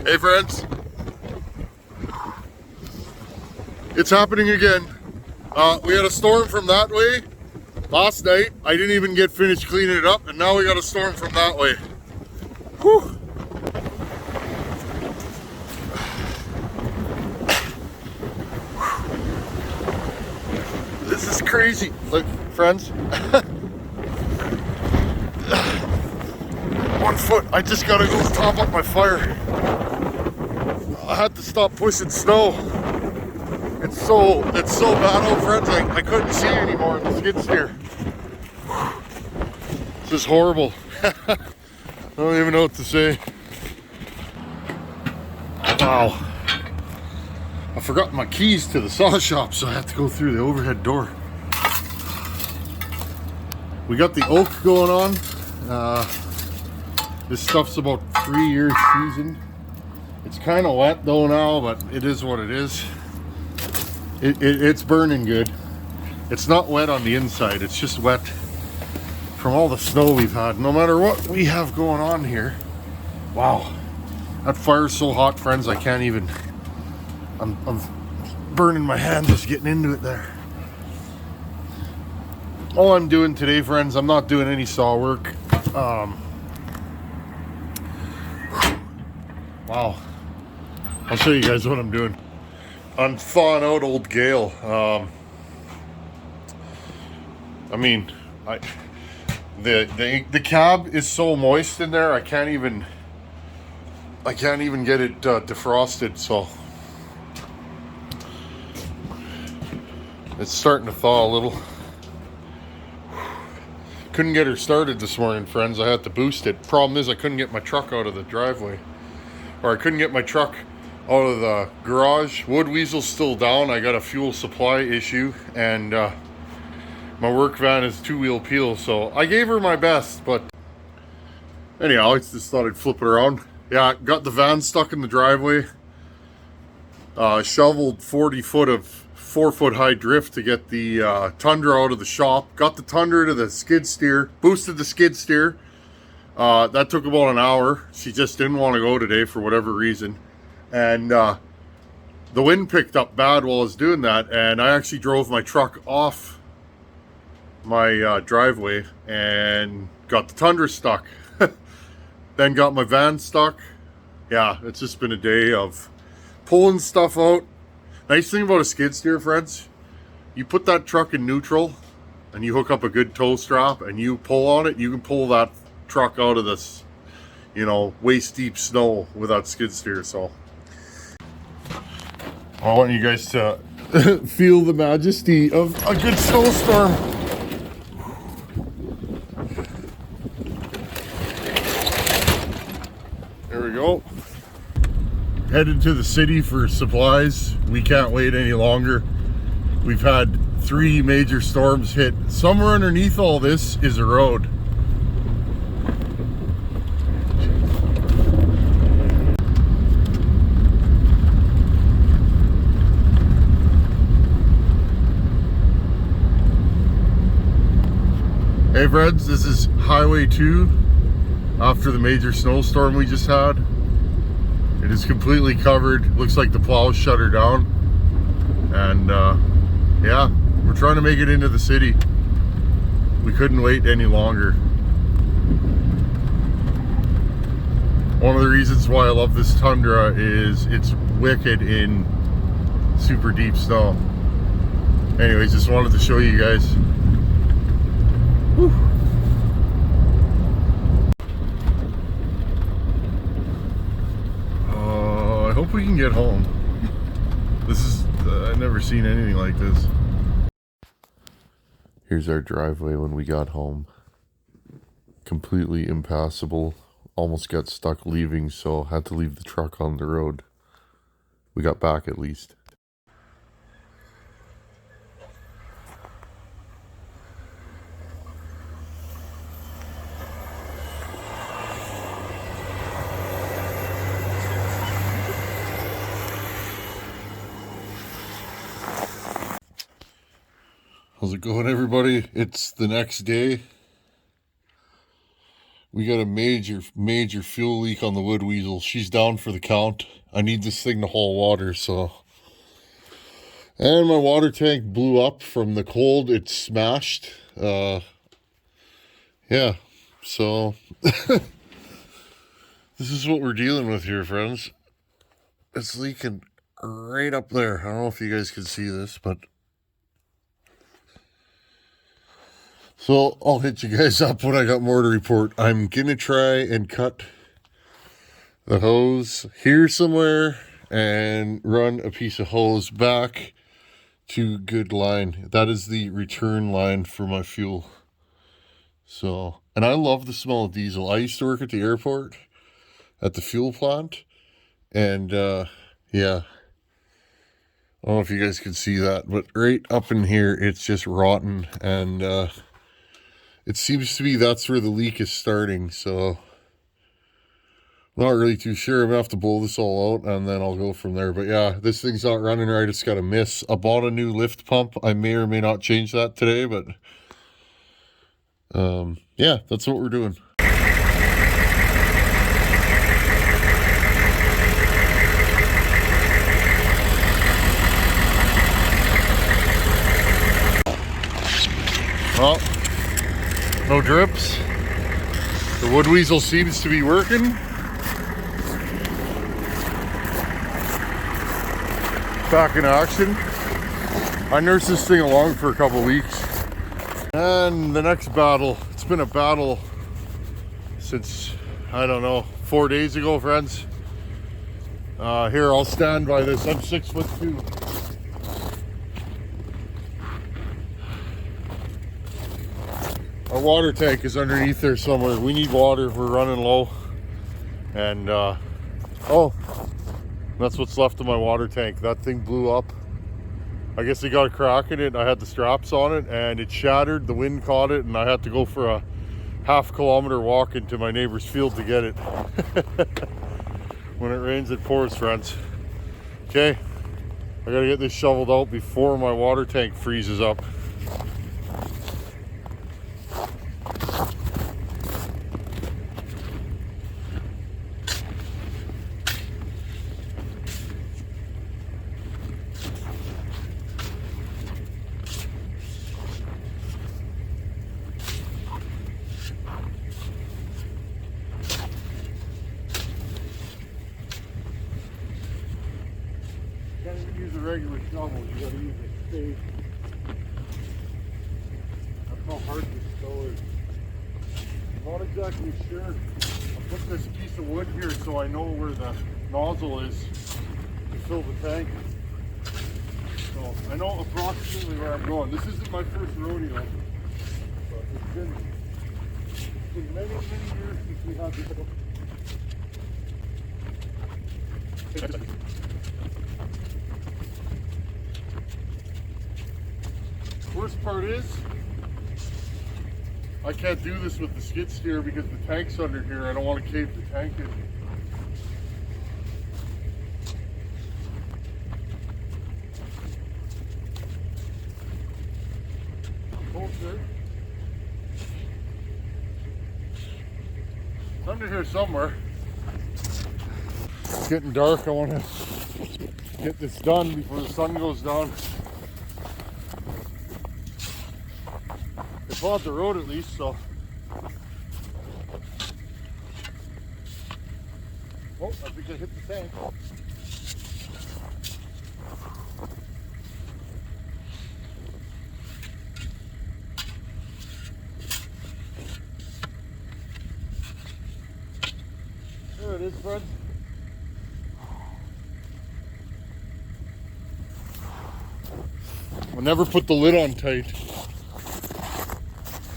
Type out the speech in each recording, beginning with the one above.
Hey friends, it's happening again. We had a storm from that way last night. I didn't even get finished cleaning it up, and now we got a storm from that way. Whew. This is crazy. Look, friends. One foot. I just gotta go top up my fire. I had to stop pushing snow. It's so bad out, friends. I couldn't see anymore in the skid steer. This is horrible. I don't even know what to say. Wow. I forgot my keys to the saw shop, so I have to go through the overhead door. We got the oak going on. This stuff's about 3 years seasoned. It's kind of wet though now, but it is what it is. It's burning good. It's not wet on the inside, it's just wet from all the snow we've had. No matter what we have going on here. Wow, that fire's so hot, friends, I can't even, I'm burning my hand just getting into it there. All I'm doing today, friends, I'm not doing any saw work. Wow, I'll show you guys what I'm doing. I'm thawing out old Gale. I mean, the cab is so moist in there. I can't even get it defrosted. So it's starting to thaw a little. Couldn't get her started this morning, friends. I had to boost it. Problem is, I couldn't get my truck out of the driveway, or I couldn't get my truck out of the garage. Wood Weasel's still down. I got a fuel supply issue, and my work van is 2-wheel peel, so I gave her my best. But anyhow, I just thought I'd flip it around. Yeah, got the van stuck in the driveway. Shoveled 40 foot of 4-foot high drift to get the Tundra out of the shop. Got the Tundra to the skid steer, boosted the skid steer. That took about an hour. She just didn't want to go today for whatever reason. And the wind picked up bad while I was doing that, and I actually drove my truck off my driveway and got the Tundra stuck. Then got my van stuck. Yeah, it's just been a day of pulling stuff out. Nice thing about a skid steer, friends, you put that truck in neutral and you hook up a good tow strap and you pull on it, you can pull that truck out of this, you know, waist deep snow with that skid steer. So I want you guys to feel the majesty of a good snowstorm. There we go. Headed to the city for supplies. We can't wait any longer. We've had 3 major storms hit. Somewhere underneath all this is a road. Hey friends, this is Highway 2 after the major snowstorm we just had. It is completely covered. Looks like the plows shut her down. And yeah, we're trying to make it into the city. We couldn't wait any longer. One of the reasons why I love this Tundra is it's wicked in super deep snow. Anyways, just wanted to show you guys. Whew. I hope we can get home. This is, I've never seen anything like this. Here's our driveway when we got home. Completely impassable. Almost got stuck leaving, so had to leave the truck on the road. We got back at least. How's it going, everybody? It's the next day. We got a major fuel leak on the wood weasel. She's down for the count. I need this thing to haul water, so. And my water tank blew up from the cold. It smashed. Yeah, so this is what we're dealing with here, friends. It's leaking right up there. I don't know if you guys can see this, but so I'll hit you guys up when I got more to report. I'm gonna try and cut the hose here somewhere and run a piece of hose back to good line. That is the return line for my fuel. So, and I love the smell of diesel. I used to work at the airport at the fuel plant, and yeah, I don't know if you guys can see that, but right up in here it's just rotten, and it seems to be that's where the leak is starting. So I'm not really too sure. I'm gonna have to blow this all out and then I'll go from there. But yeah, this thing's not running right. It's got a miss. I bought a new lift pump. I may or may not change that today, but yeah, that's what we're doing. Well, no drips. The wood weasel seems to be working. Back in action. I nursed this thing along for a couple weeks. And the next battle, it's been a battle since, I don't know, 4 days ago, friends. Here, I'll stand by this. I'm 6'2". Our water tank is underneath there somewhere. We need water. We're running low. And, oh, that's what's left of my water tank. That thing blew up. I guess they got a crack in it. I had the straps on it and it shattered. The wind caught it and I had to go for a half-kilometer walk into my neighbor's field to get it. When it rains, it pours, friends. Okay, I gotta get this shoveled out before my water tank freezes up. You can't even use a regular shovel, you gotta use a spade. That's how hard this stow is. I'm not exactly sure. I put this piece of wood here so I know where the nozzle is to fill the tank. So I know approximately where I'm going. This isn't my first rodeo, but it's been many, many years since we had this. Worst part is, I can't do this with the skid steer because the tank's under here. I don't want to cave the tank in. Closer. It's under here somewhere. It's getting dark. I want to get this done before the sun goes down. They plowed the road at least, so. Oh, I think I hit the tank. There it is, friends. I'll never put the lid on tight.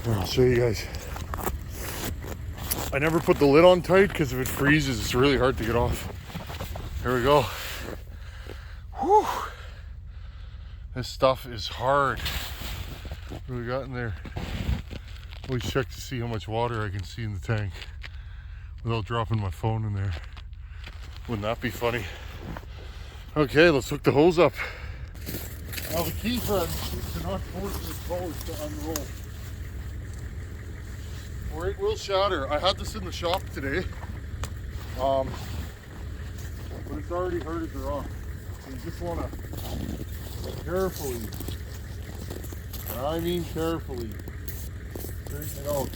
Here, I'll show you guys. I never put the lid on tight because if it freezes, it's really hard to get off. Here we go. Whew. This stuff is hard. What do we got in there? Always check to see how much water I can see in the tank without dropping my phone in there. Wouldn't that be funny? Okay, let's hook the hose up. Now the key, friends, is to not force this hose to unroll. or it will shatter. I had this in the shop today, but it's already hurted the rock. So you just want to carefully, and I mean carefully, straighten it out.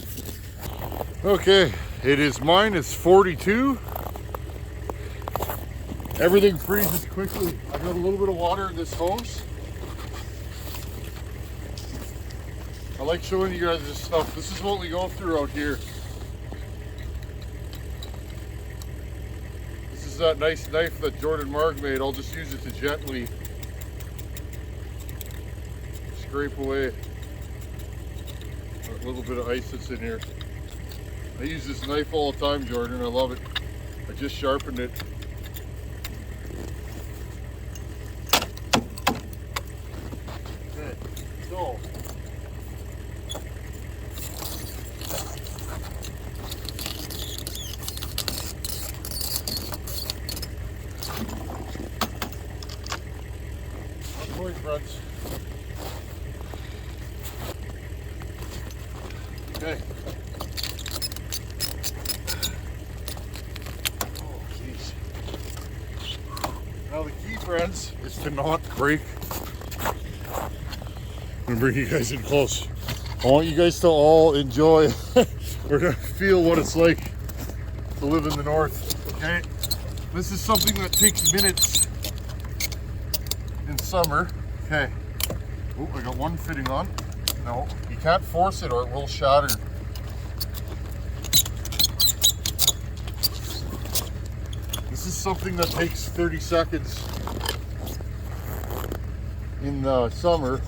Okay, it is -42. Everything freezes quickly. I got a little bit of water in this hose. I like showing you guys this stuff. This is what we go through out here. This is that nice knife that Jordan Marg made. I'll just use it to gently scrape away that little bit of ice that's in here. I use this knife all the time, Jordan. I love it. I just sharpened it. Okay, so friends. Okay. Oh, jeez. Now the key, friends, is to not break. I'm gonna bring you guys in close. I want you guys to all enjoy. We're gonna feel what it's like to live in the north. Okay. This is something that takes minutes in summer. Okay. Oh, I got one fitting on. No, you can't force it or it will shatter. This is something that takes 30 seconds in the summer.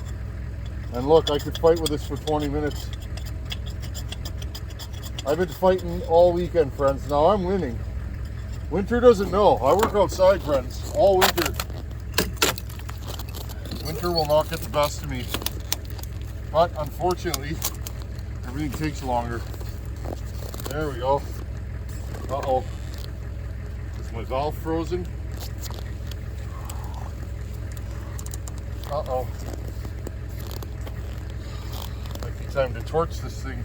And look, I could fight with this for 20 minutes. I've been fighting all weekend, friends. Now I'm winning. Winter doesn't know. I work outside, friends, all winter. Winter will not get the best of me. But unfortunately, everything takes longer. There we go. Uh-oh. Is my valve frozen? Uh-oh. Might be time to torch this thing.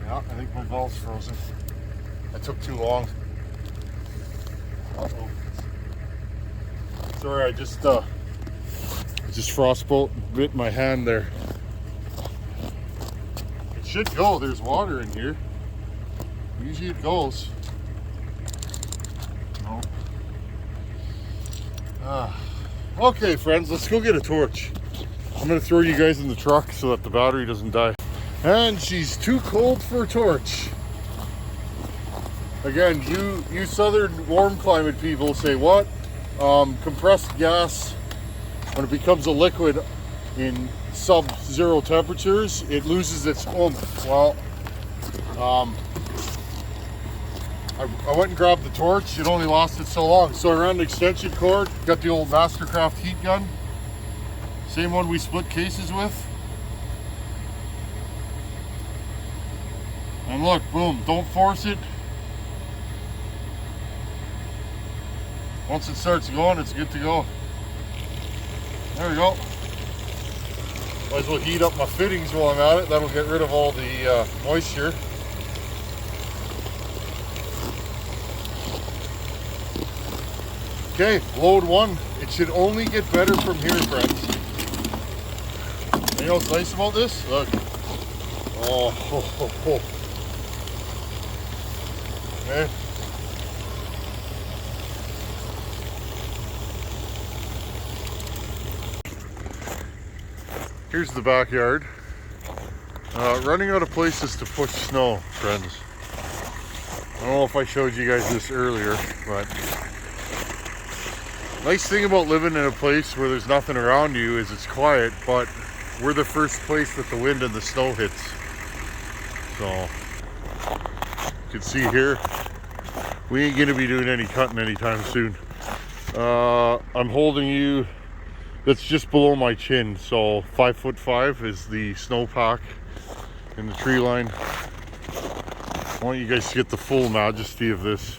Yeah, I think my valve's frozen. I took too long. Uh-oh. Sorry, I just frostbolt bit my hand there. It should go. There's water in here. Usually it goes. No. Okay, friends, let's go get a torch. I'm gonna throw you guys in the truck so that the battery doesn't die. And she's too cold for a torch. Again, you southern warm climate people say what? Compressed gas, when it becomes a liquid in sub-zero temperatures, it loses its oomph. Well, I went and grabbed the torch. It only lasted so long. So I ran an extension cord, got the old Mastercraft heat gun. Same one we split cases with. And look, boom, don't force it. Once it starts going, it's good to go. There we go. Might as well heat up my fittings while I'm at it. That'll get rid of all the moisture. Okay, load one. It should only get better from here, friends. You know what's nice about this? Look. Oh, ho, ho, ho. Okay. Here's the backyard. Running out of places to push snow, friends. I don't know if I showed you guys this earlier, but nice thing about living in a place where there's nothing around you is it's quiet, but we're the first place that the wind and the snow hits. So you can see here, we ain't gonna be doing any cutting anytime soon. I'm holding you. That's just below my chin, so 5'5" is the snowpack in the tree line. I want you guys to get the full majesty of this.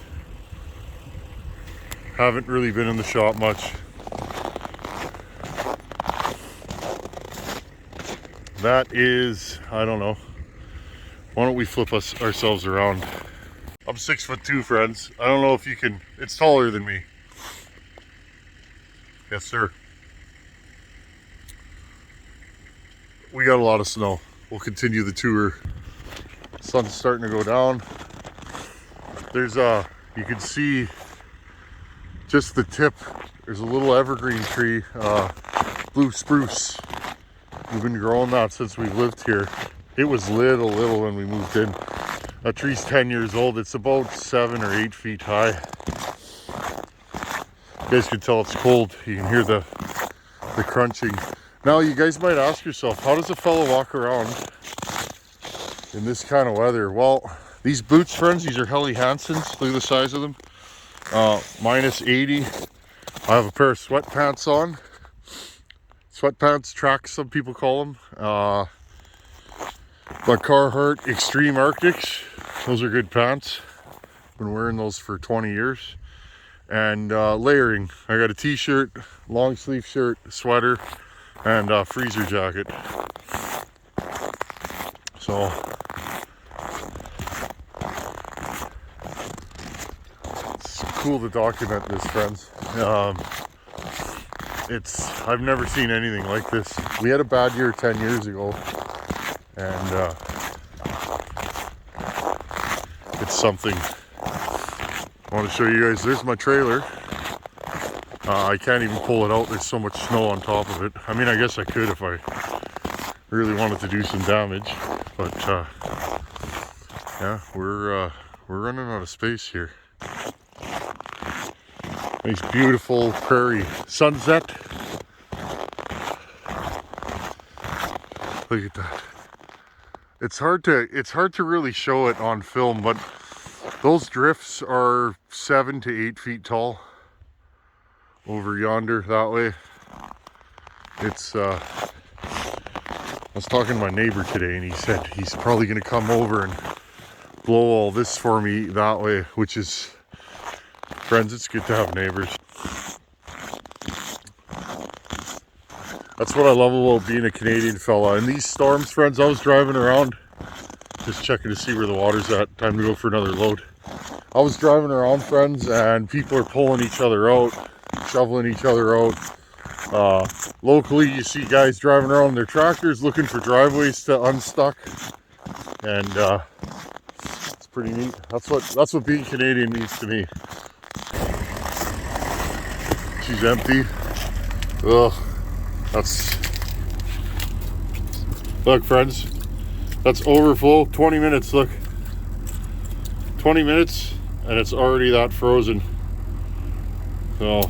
Haven't really been in the shop much. That is, I don't know, Why don't we flip ourselves around? I'm 6'2", friends. I don't know if you can, it's taller than me. Yes, sir. We got a lot of snow. We'll continue the tour. Sun's starting to go down. There's you can see just the tip. There's a little evergreen tree, blue spruce. We've been growing that since we've lived here. It was little when we moved in. That tree's 10 years old. It's about 7 or 8 feet high. You guys can tell it's cold. You can hear the crunching. Now you guys might ask yourself, how does a fellow walk around in this kind of weather? Well, these boots, friends, these are Helly Hansens. Look at the size of them. Minus 80. I have a pair of sweatpants on. Sweatpants, tracks, some people call them. My Carhartt Extreme Arctics. Those are good pants. Been wearing those for 20 years. And layering. I got a t-shirt, long sleeve shirt, sweater, and a freezer jacket. So it's cool to document this, friends. I've never seen anything like this. We had a bad year 10 years ago, and it's something. I want to show you guys. There's my trailer. I can't even pull it out. There's so much snow on top of it. I mean, I guess I could if I really wanted to do some damage, but yeah, we're running out of space here. Nice, beautiful prairie sunset. Look at that. It's hard to really show it on film, but those drifts are 7 to 8 feet tall over yonder that way. It's I was talking to my neighbor today, and he said he's probably going to come over and blow all this for me that way, which is, friends, it's good to have neighbors. That's what I love about being a Canadian fella. And these storms, friends, I was driving around just checking to see where the water's at. Time to go for another load. I was driving around, friends, and people are pulling each other out, shoveling each other out. Locally, you see guys driving around their tractors looking for driveways to unstuck, and it's pretty neat. That's what being Canadian means to me. She's empty. Ugh. Look, friends, that's overflow. 20 minutes, look. 20 minutes, and it's already that frozen. So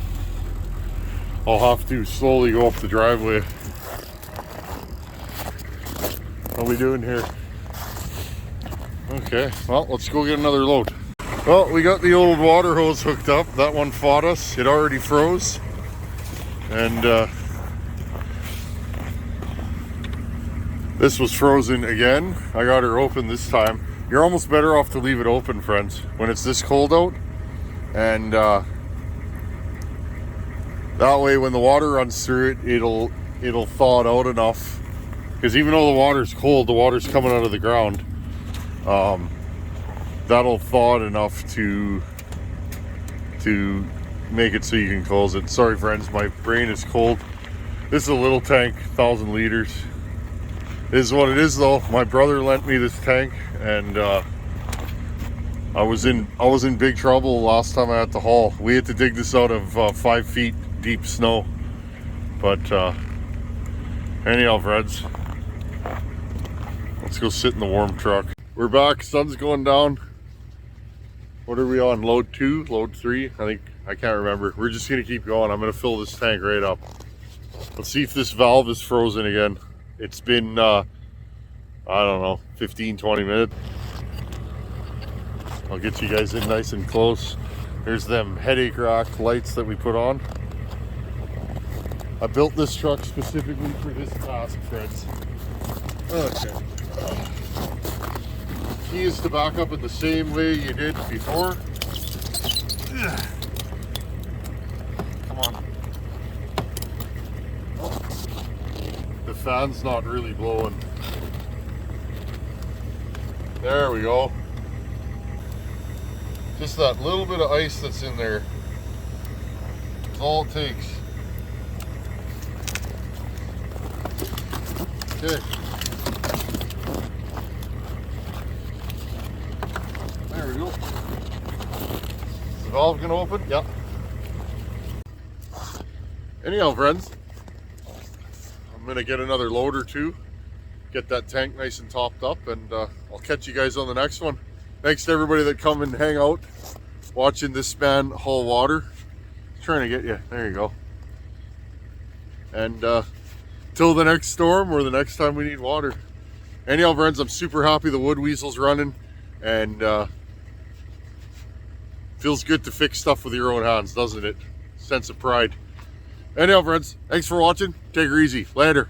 I'll have to slowly go up the driveway. What are we doing here? Okay, well, let's go get another load. Well, we got the old water hose hooked up. That one fought us. It already froze. And this was frozen again. I got her open this time. You're almost better off to leave it open, friends, when it's this cold out. And that way when the water runs through it, it'll thaw it out enough. Because even though the water's cold, the water's coming out of the ground. That'll thaw it enough to make it so you can close it. Sorry, friends, my brain is cold. This is a little tank, 1,000 liters. It is what it is, though. My brother lent me this tank, and I was in big trouble last time I had to haul. We had to dig this out of 5 feet deep snow. But anyhow, friends, let's go sit in the warm truck. We're back. Sun's going down. What are we on? Load 2? Load 3? I can't remember. We're just gonna keep going. I'm gonna fill this tank right up. Let's see if this valve is frozen again. It's been, I don't know, 15, 20 minutes. I'll get you guys in nice and close. Here's them headache rack lights that we put on. I built this truck specifically for this task, friends. Okay. Key is to back up in the same way you did before. Come on. The fan's not really blowing. There we go. Just that little bit of ice that's in there. That's all it takes. Okay. There we go. Is the valve gonna open? Yeah. Anyhow, friends, I'm gonna get another load or two, get that tank nice and topped up, and I'll catch you guys on the next one. Thanks to everybody that come and hang out, watching this man haul water. Trying to get you. There you go. And till the next storm or the next time we need water. Anyhow, friends, I'm super happy the wood weasel's running, and feels good to fix stuff with your own hands, doesn't it? Sense of pride. Anyhow, friends, thanks for watching. Take her easy. Later.